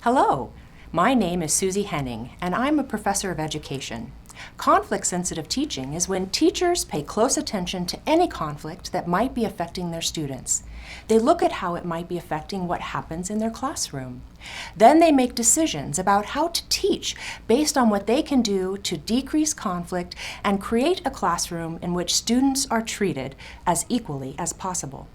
Hello, my name is Susie Henning, and I'm a professor of education. Conflict-sensitive teaching is when teachers pay close attention to any conflict that might be affecting their students. They look at how it might be affecting what happens in their classroom. Then they make decisions about how to teach based on what they can do to decrease conflict and create a classroom in which students are treated as equally as possible.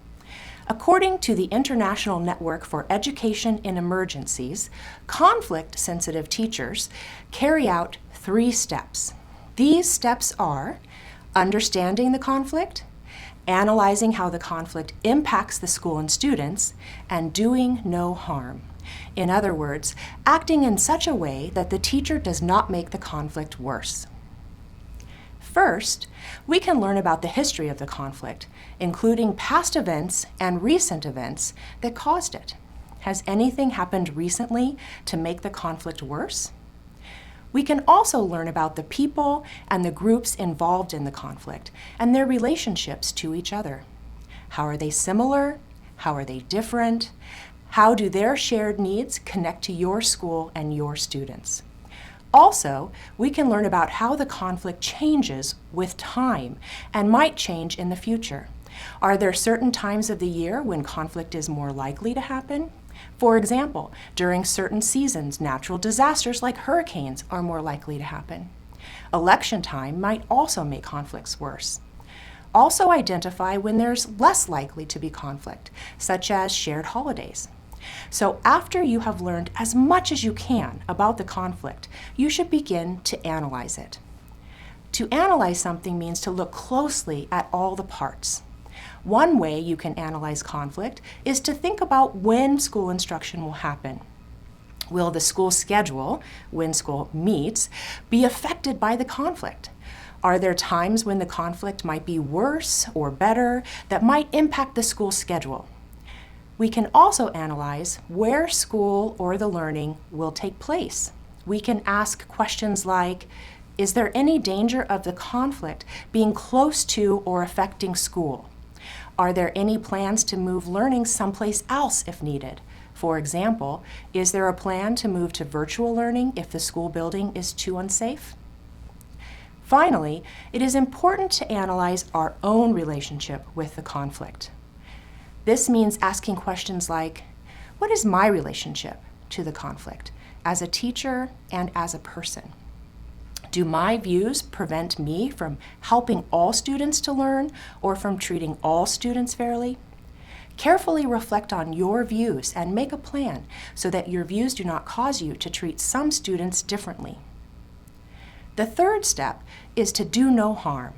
According to the International Network for Education in Emergencies, conflict-sensitive teachers carry out 3 steps. These steps are understanding the conflict, analyzing how the conflict impacts the school and students, and doing no harm. In other words, acting in such a way that the teacher does not make the conflict worse. First, we can learn about the history of the conflict, including past events and recent events that caused it. Has anything happened recently to make the conflict worse? We can also learn about the people and the groups involved in the conflict and their relationships to each other. How are they similar? How are they different? How do their shared needs connect to your school and your students? Also, we can learn about how the conflict changes with time and might change in the future. Are there certain times of the year when conflict is more likely to happen? For example, during certain seasons, natural disasters like hurricanes are more likely to happen. Election time might also make conflicts worse. Also identify when there's less likely to be conflict, such as shared holidays. So after you have learned as much as you can about the conflict, you should begin to analyze it. To analyze something means to look closely at all the parts. One way you can analyze conflict is to think about when school instruction will happen. Will the school schedule, when school meets, be affected by the conflict? Are there times when the conflict might be worse or better that might impact the school schedule? We can also analyze where school or the learning will take place. We can ask questions like, is there any danger of the conflict being close to or affecting school? Are there any plans to move learning someplace else if needed? For example, is there a plan to move to virtual learning if the school building is too unsafe? Finally, it is important to analyze our own relationship with the conflict. This means asking questions like, what is my relationship to the conflict as a teacher and as a person? Do my views prevent me from helping all students to learn or from treating all students fairly? Carefully reflect on your views and make a plan so that your views do not cause you to treat some students differently. The third step is to do no harm.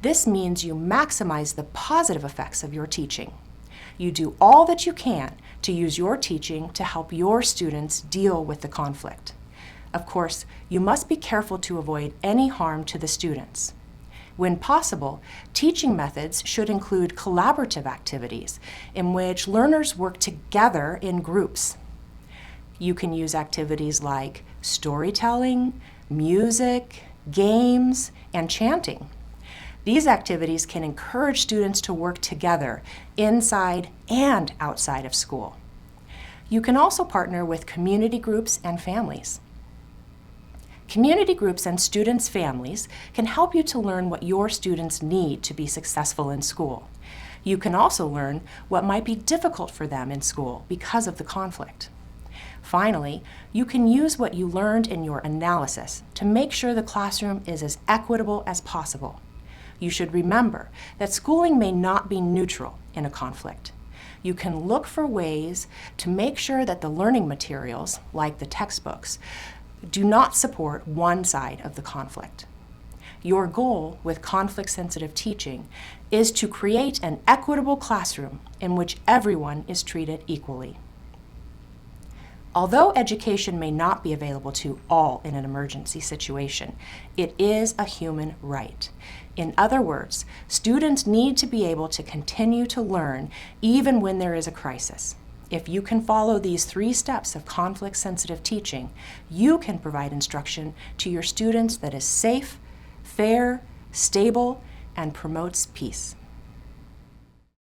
This means you maximize the positive effects of your teaching. You do all that you can to use your teaching to help your students deal with the conflict. Of course, you must be careful to avoid any harm to the students. When possible, teaching methods should include collaborative activities in which learners work together in groups. You can use activities like storytelling, music, games, and chanting. These activities can encourage students to work together inside and outside of school. You can also partner with community groups and families. Community groups and students' families can help you to learn what your students need to be successful in school. You can also learn what might be difficult for them in school because of the conflict. Finally, you can use what you learned in your analysis to make sure the classroom is as equitable as possible. You should remember that schooling may not be neutral in a conflict. You can look for ways to make sure that the learning materials, like the textbooks, do not support one side of the conflict. Your goal with conflict-sensitive teaching is to create an equitable classroom in which everyone is treated equally. Although education may not be available to all in an emergency situation, it is a human right. In other words, students need to be able to continue to learn even when there is a crisis. If you can follow these 3 steps of conflict-sensitive teaching, you can provide instruction to your students that is safe, fair, stable, and promotes peace.